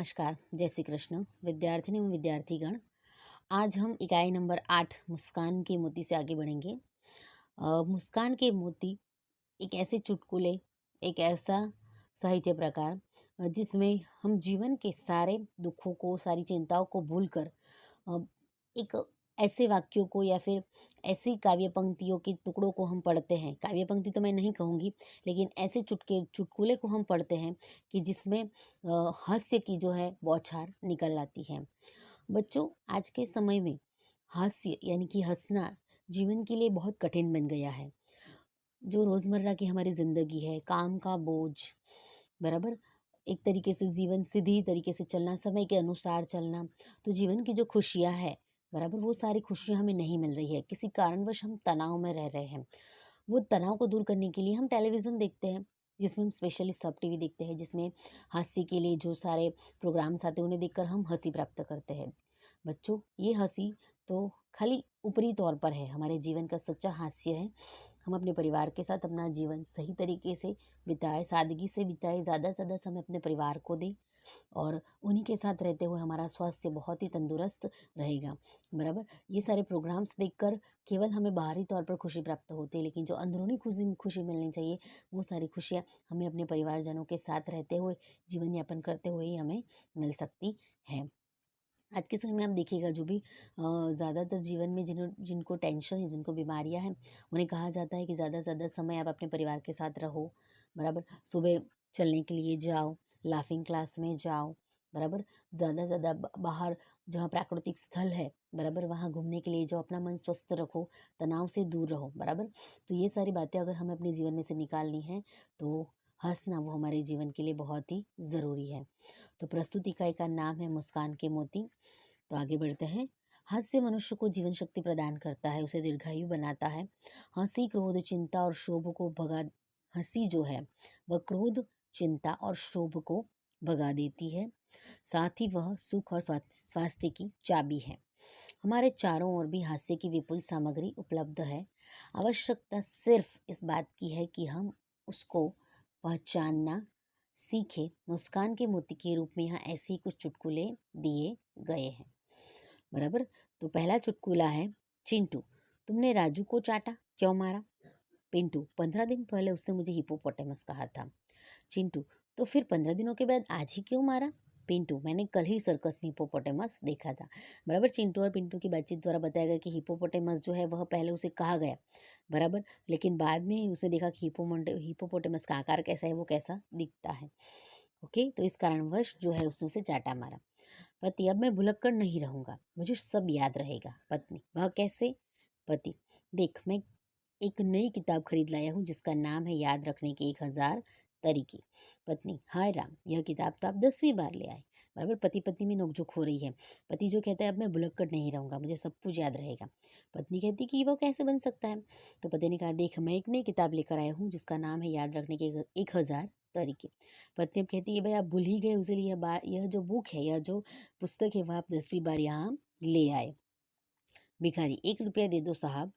नमस्कार, जय श्री कृष्ण। विद्यार्थिनी एवं विद्यार्थीगण, आज हम इकाई नंबर 8 मुस्कान के मोती से आगे बढ़ेंगे। मुस्कान के मोती एक ऐसे चुटकुले, एक ऐसा साहित्य प्रकार जिसमें हम जीवन के सारे दुखों को, सारी चिंताओं को भूलकर अ, एक ऐसे वाक्यों को या फिर ऐसी काव्य पंक्तियों के टुकड़ों को हम पढ़ते हैं। काव्य पंक्ति तो मैं नहीं कहूँगी, लेकिन ऐसे चुटकुले को हम पढ़ते हैं कि जिसमें हास्य की जो है बौछार निकल आती है। बच्चों, आज के समय में हास्य यानी कि हंसना जीवन के लिए बहुत कठिन बन गया है। जो रोज़मर्रा की हमारी ज़िंदगी है, काम का बोझ, बराबर? एक तरीके से जीवन सीधी तरीके से चलना, समय के अनुसार चलना, तो जीवन की जो खुशियाँ हैं, बराबर? वो सारी खुशियाँ हमें नहीं मिल रही है। किसी कारणवश हम तनाव में रह रहे हैं। वो तनाव को दूर करने के लिए हम टेलीविज़न देखते हैं, जिसमें हम स्पेशली सब टीवी देखते हैं, जिसमें हास्य के लिए जो सारे प्रोग्राम्स आते हैं, उन्हें देखकर हम हँसी प्राप्त करते हैं। बच्चों, ये हँसी तो खाली ऊपरी तौर पर है, हमारे जीवन का सच्चा हास्य है। हम अपने परिवार के साथ अपना जीवन सही तरीके से बिताएँ, सादगी से बिताएँ, ज़्यादा से ज़्यादा समय अपने परिवार को दें और उन्हीं के साथ रहते हुए हमारा स्वास्थ्य बहुत ही तंदुरुस्त रहेगा, बराबर? ये सारे प्रोग्राम्स देखकर केवल हमें बाहरी तौर पर खुशी प्राप्त होती है, लेकिन जो अंदरूनी खुशी खुशी मिलनी चाहिए, वो सारी खुशियाँ हमें अपने परिवारजनों के साथ रहते हुए, जीवन यापन करते हुए ही हमें मिल सकती हैं। आज के समय में आप देखिएगा जो भी ज़्यादातर जीवन में जिनको टेंशन है, जिनको बीमारियां हैं, उन्हें कहा जाता है कि ज़्यादा से ज़्यादा समय आप अपने परिवार के साथ रहो, बराबर? सुबह चलने के लिए जाओ, लाफिंग क्लास में जाओ, बराबर? ज़्यादा से ज़्यादा बाहर जहाँ प्राकृतिक स्थल है, बराबर, वहाँ घूमने के लिए जाओ, अपना मन स्वस्थ रखो, तनाव से दूर रहो, बराबर? तो ये सारी बातें अगर हमें अपने जीवन में से निकालनी है, तो हंसना वो हमारे जीवन के लिए बहुत ही ज़रूरी है। तो प्रस्तुत इकाई का नाम है मुस्कान के मोती। तो आगे बढ़ते हैं। हास्य मनुष्य को जीवन शक्ति प्रदान करता है, उसे दीर्घायु बनाता है। हंसी क्रोध चिंता और शोभ को भगा हंसी जो है वह क्रोध चिंता और शोभ को भगा देती है। साथ ही वह सुख और स्वास्थ्य की चाबी है। हमारे चारों ओर भी हास्य की विपुल सामग्री उपलब्ध है। आवश्यकता सिर्फ इस बात की है कि हम उसको पहचानना सीखे। मुस्कान के मोती के रूप में यहाँ ऐसे ही कुछ चुटकुले दिए गए हैं, बराबर। तो पहला चुटकुला है, चिंटू, तुमने राजू को चाटा, क्यों मारा? पिंटू, 15 दिन पहले उसने मुझे हिपोपोटेमस कहा था। चिंटू, तो फिर 15 दिनों के बाद आज ही क्यों मारा? पिंटू, मैंने कल ही सर्कस में हिपोपोटेमस देखा था, बराबर। चिंटू और पिंटू की बातचीत द्वारा बताया गया कि हिपोपोटेमस जो है वह पहले उसे कहा गया, बराबर, लेकिन बाद में उसे देखा कि हिपोपोटेमस का आकार कैसा है, वो कैसा दिखता है। ओके, तो इस कारणवश जो है उसने उसे चाटा मारा। पति, अब मैं भुलक्कड़ नहीं रहूंगा, मुझे सब याद रहेगा। पत्नी, वह कैसे? पति, देख, मैं एक नई किताब खरीद लाया हूँ जिसका नाम है याद रखने के 1000 तरीके। पत्नी, हाय राम, यह किताब तो आप 10वीं बार ले आए। बराबर, पति पत्नी में नोकझोंक हो रही है। पति जो कहता है अब मैं भुलक्कड़ नहीं रहूंगा, मुझे सब कुछ याद रहेगा। पत्नी कहती कि वो कैसे बन सकता है? तो पति ने कहा, देख, मैं एक नई किताब लेकर आया हूँ जिसका नाम है याद रखने के 1000 तरीके। पत्नी अब कहती है, भाई आप भूल ही गए, उसे यह जो बुक है, यह जो पुस्तक है, वह आप 10वीं बार यहाँ ले आए। भिखारी, 1 रुपया दे दो साहब।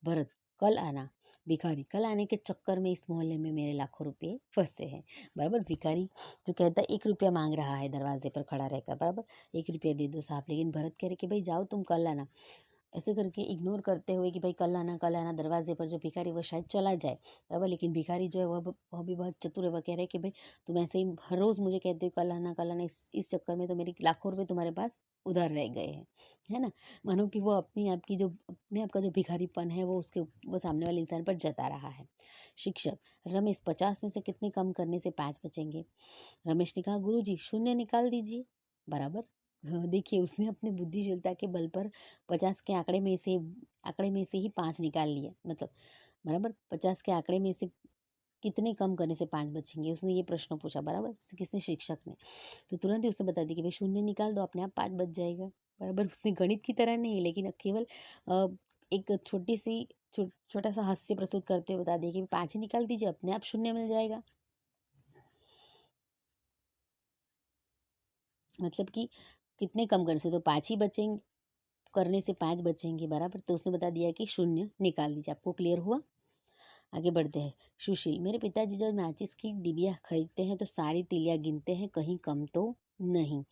भरत, कल आना। भिखारी, कल आने के चक्कर में इस मोहल्ले में मेरे लाखों रुपए फंसे हैं। बराबर, भिखारी जो कहता है 1 रुपया मांग रहा है दरवाजे पर खड़ा रहकर, बराबर, 1 रुपया दे दो साहब, लेकिन भरत कह रहे कि भाई जाओ तुम कल आना। ऐसे करके इग्नोर करते हुए कि भाई कल आना दरवाजे पर जो भिखारी वो शायद चला जाए, बराबर, लेकिन भिखारी जो है वह भी बहुत चतुर है। वह कह रहे कि भाई तुम ऐसे ही हर रोज़ मुझे कहते हो कल आना, इस चक्कर में तो मेरे लाखों रुपए तुम्हारे पास उधार रह गए हैं, है ना? मानो कि वो अपने आप का जो भिखारीपन है वो सामने वाले इंसान पर जता रहा है। शिक्षक, रमेश, 50 में से कितने कम करने से 5 बचेंगे? रमेश ने कहा, गुरुजी, शून्य निकाल दीजिए, बराबर। हाँ, देखिए उसने अपनी बुद्धिशीलता के बल पर 50 के आंकड़े में से ही 5 निकाल लिए, मतलब, बराबर, 50 के आंकड़े में से कितने कम करने से 5 बचेंगे, उसने ये प्रश्न पूछा, बराबर, किसने? शिक्षक ने। तो तुरंत ही उसे बता दी कि भाई शून्य निकाल दो, अपने आप 5 बच जाएगा, बराबर। उसने गणित की तरह नहीं, लेकिन केवल अ, एक छोटा सा हास्य प्रस्तुत करते हुए बता दिया कि 5 ही निकाल दीजिए, अपने आप शून्य मिल जाएगा। मतलब कि कितने कम करने से, तो 5 ही बचेंगे, करने से 5 बचेंगे, बराबर। तो उसने बता दिया कि शून्य निकाल दीजिए। आपको क्लियर हुआ? आगे बढ़ते हैं। सुशील, मेरे पिताजी जब माचिस की डिबिया खरीदते हैं तो सारी तीलियां गिनते हैं, कहीं कम तो नहीं।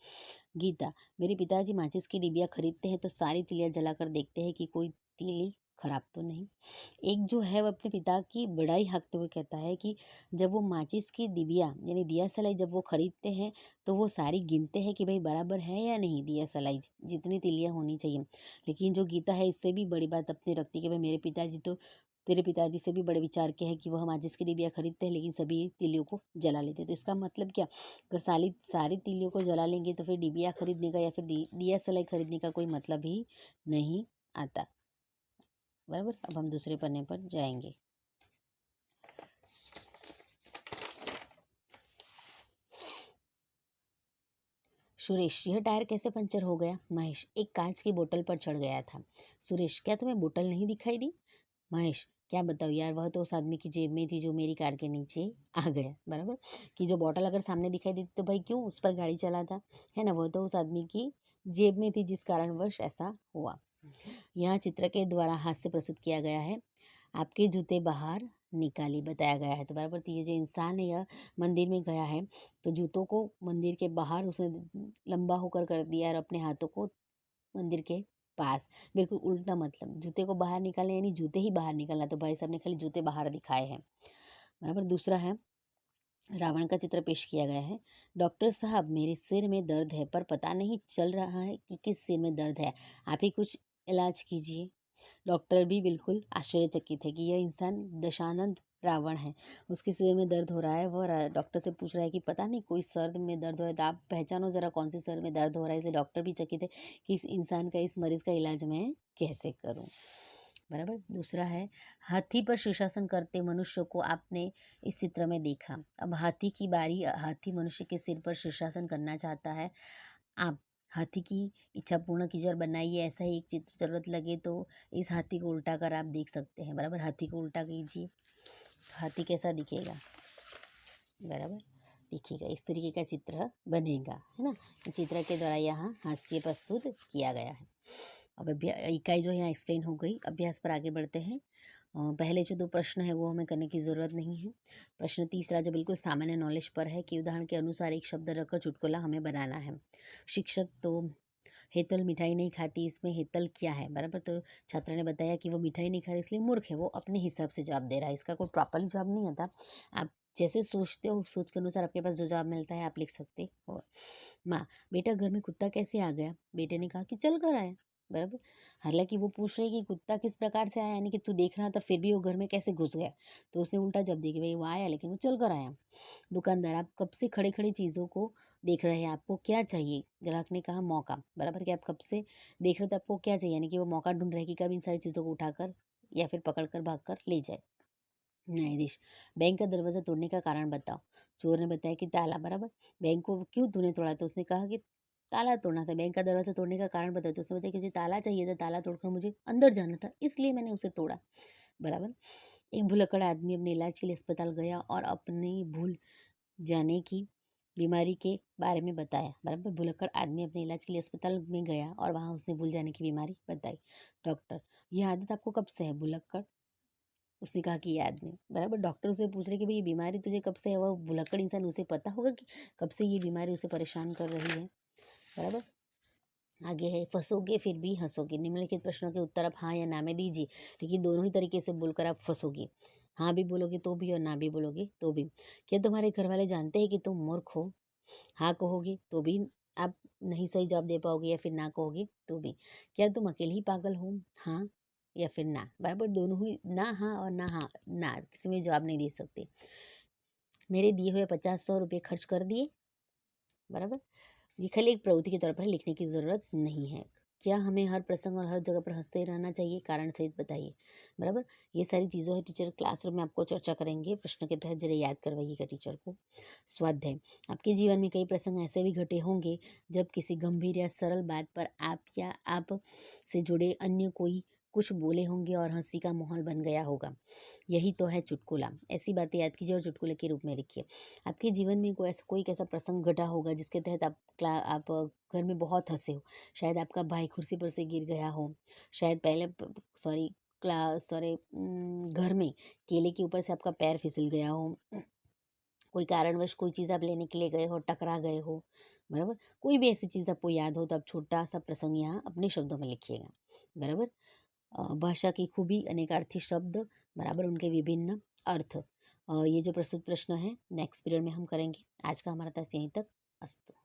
गीता, मेरे पिताजी माचिस की डिबिया खरीदते हैं तो सारी तिलियाँ जलाकर देखते हैं कि कोई तीली खराब तो नहीं। एक जो है वो अपने पिता की बड़ाई हाँकते हुए कहता है कि जब वो माचिस की डिबिया यानी दिया सलाई जब वो खरीदते हैं तो वो सारी गिनते हैं कि भाई बराबर है या नहीं दिया सलाई जितनी तिलियाँ होनी चाहिए। लेकिन जो गीता है इससे भी बड़ी बात अपनी रखती है कि भाई मेरे पिताजी तो तेरे पिताजी से भी बड़े विचार के हैं कि वह माचिस की डिबिया खरीदते हैं लेकिन सभी तिलियों को जला लेते हैं। तो इसका मतलब क्या, अगर सारी तीलियों को जला लेंगे तो फिर डिबिया खरीदने का या फिर दिया सलाई खरीदने का कोई मतलब ही नहीं आता। बराबर। अब हम दूसरे पन्ने पर जाएंगे। सुरेश, यह टायर कैसे पंचर हो गया? महेश, एक कांच की बोतल पर चढ़ गया था। सुरेश, क्या तुम्हें बोतल नहीं दिखाई दी? महेश, क्या बताओ यार, वह तो उस आदमी की जेब में थी जो मेरी कार के नीचे आ गया। बराबर। कि जो बोतल अगर सामने दिखाई देती तो भाई क्यों उस पर गाड़ी चलाता, है ना। वह तो उस आदमी की जेब में थी जिस कारणवश ऐसा हुआ। यहाँ चित्र के द्वारा हास्य प्रस्तुत किया गया है। आपके जूते बाहर निकाली बताया गया है। तो बराबर, तो ये जो इंसान है यह मंदिर में गया है तो जूतों को मंदिर के बाहर उसने लंबा होकर कर दिया और अपने हाथों को मंदिर के पास। बिल्कुल उल्टा मतलब, जूते को बाहर निकालने यानी जूते ही बाहर निकालना, तो भाई साहब ने खाली जूते बाहर दिखाए हैं। बराबर। दूसरा है, रावण का चित्र पेश किया गया है। डॉक्टर साहब, मेरे सिर में दर्द है पर पता नहीं चल रहा है कि किस सिर में दर्द है, आप ही कुछ इलाज कीजिए। डॉक्टर भी बिल्कुल आश्चर्यचकित है कि यह इंसान दशानंद रावण है। उसके सिर में दर्द हो रहा है, वह डॉक्टर से पूछ रहा है कि पता नहीं कोई सर में दर्द हो रहा है तो आप पहचानो ज़रा कौन से सर में दर्द हो रहा है। इसलिए डॉक्टर भी चकित है कि इस इंसान का, इस मरीज़ का इलाज मैं कैसे करूँ। बराबर। दूसरा है, हाथी पर शीर्षासन करते मनुष्य को आपने इस चित्र में देखा। अब हाथी की बारी, हाथी मनुष्य के सिर पर शीर्षासन करना चाहता है। आप हाथी की इच्छा पूर्ण कीजिए और बनाइए ऐसा ही एक चित्र। जरूरत लगे तो इस हाथी को उल्टा कर आप देख सकते हैं। बराबर। हाथी को उल्टा कीजिए, हाथी कैसा दिखेगा? बराबर, दिखेगा इस तरीके का चित्र बनेगा, है ना। चित्र के द्वारा यहाँ हास्य प्रस्तुत किया गया है। अब इकाई जो यहाँ एक्सप्लेन हो गई। अभ्यास पर आगे बढ़ते हैं। पहले जो दो प्रश्न है वो हमें करने की ज़रूरत नहीं है। प्रश्न तीसरा जो बिल्कुल सामान्य नॉलेज पर है कि उदाहरण के अनुसार एक शब्द रखकर चुटकुला हमें बनाना है। शिक्षक तो हेतल मिठाई नहीं खाती, इसमें हेतल क्या है? बराबर। तो छात्र ने बताया कि वो मिठाई नहीं खा रही इसलिए मूर्ख है। वो अपने हिसाब से जवाब दे रहा है, इसका कोई प्रॉपर जवाब नहीं आता। आप जैसे सोचते हो सोच के अनुसार आपके पास जो जवाब मिलता है आप लिख सकते हो। माँ, बेटा घर में कुत्ता कैसे आ गया? बेटे ने कहा कि चल कर आया। बराबर। हालांकि वो पूछ रहे कि कुत्ता किस प्रकार से आया, यानी कि तू देख रहा था फिर भी वो घर में कैसे घुस गया। तो उसने उल्टा जवाब दिया कि भाई वो आया लेकिन वो चल कर आया। दुकानदार, आप कब से खड़े खड़े चीज़ों को देख रहे हैं, आपको क्या चाहिए? ग्राहक ने कहा मौका। बराबर। कि आप कब से देख रहे थे, आपको क्या चाहिए, यानी कि वो मौका ढूंढ रहे हैं कि कब इन सारी चीज़ों को उठाकर या फिर पकड़कर भागकर ले जाए। न्यायाधीश, बैंक का दरवाजा तोड़ने का कारण बताओ। चोर ने बताया कि ताला। बराबर। बैंक को क्यों तूने तोड़ा? तो उसने कहा कि ताला तोड़ना था। बैंक का दरवाजा तोड़ने का कारण बताओ। तो उसने बताया कि मुझे ताला चाहिए था, ताला तोड़कर मुझे अंदर जाना था इसलिए मैंने उसे तोड़ा। बराबर। एक भुलक्कड़ आदमी अपने इलाज के लिए अस्पताल गया और अपनी भूल जाने की बीमारी के बारे में बताया। बराबर। भुलक्कड़ आदमी अपने इलाज के लिए अस्पताल में गया और वहां उसने भूल जाने की बीमारी बताई। डॉक्टर, यह आदत आपको कब से है? भुलक्कड़, उसने कहा कि ये आदमी। बराबर। डॉक्टर उसे पूछ रहे कि भाई ये बीमारी तुझे कब से है? वह भुलक्कड़ इंसान, उसे पता होगा कि कब से ये बीमारी उसे परेशान कर रही है। बराबर। आगे है, फंसोगे फिर भी हंसोगे। निम्नलिखित प्रश्नों के उत्तर आप हाँ या ना में दीजिए, लेकिन दोनों ही तरीके से बोलकर आप फंसोगे। हाँ भी बोलोगे तो भी और ना भी बोलोगे तो भी। क्या तुम्हारे घर वाले जानते हैं कि तुम मूर्ख हो? हाँ कहोगे तो भी आप नहीं सही जवाब दे पाओगे या फिर ना कहोगे तो भी। क्या तुम अकेले ही पागल हो? हाँ या फिर ना। बराबर। दोनों ही, ना हाँ और ना हाँ, ना किसी में जवाब नहीं दे सकते। मेरे दिए हुए 50-100 रुपये खर्च कर दिए। बराबर। ये खाली एक प्रवृत्ति के तौर पर लिखने की ज़रूरत नहीं है। क्या हमें हर प्रसंग और हर जगह पर हंसते रहना चाहिए? कारण सहित बताइए। बराबर। ये सारी चीज़ें है टीचर क्लासरूम में आपको चर्चा करेंगे, प्रश्न के तहत जरा याद करवाइएगा टीचर को। स्वाध्याय, आपके जीवन में कई प्रसंग ऐसे भी घटे होंगे जब किसी गंभीर या सरल बात पर आप या आप से जुड़े अन्य कोई कुछ बोले होंगे और हंसी का माहौल बन गया होगा। यही तो है चुटकुला। ऐसी बातें याद कीजिए और चुटकुले के रूप में लिखिए। आपके जीवन में कोई ऐसा प्रसंग घटा होगा जिसके तहत आप घर में बहुत हंसे हो। शायद आपका भाई कुर्सी पर से गिर गया हो। शायद पहले सॉरी घर में केले के ऊपर से आपका पैर फिसल गया हो। कोई कारणवश कोई चीज़ आप लेने के लिए गए हो, टकरा गए हो। बराबर। कोई भी ऐसी चीज़ आपको याद हो तो आप छोटा-सा प्रसंग यहाँ अपने शब्दों में लिखिएगा, बराबर। भाषा की खूबी, अनेकार्थी शब्द, बराबर उनके विभिन्न अर्थ। ये जो प्रस्तुत प्रश्न है नेक्स्ट पीरियड में हम करेंगे। आज का हमारा क्लास यहीं तक। अस्तु।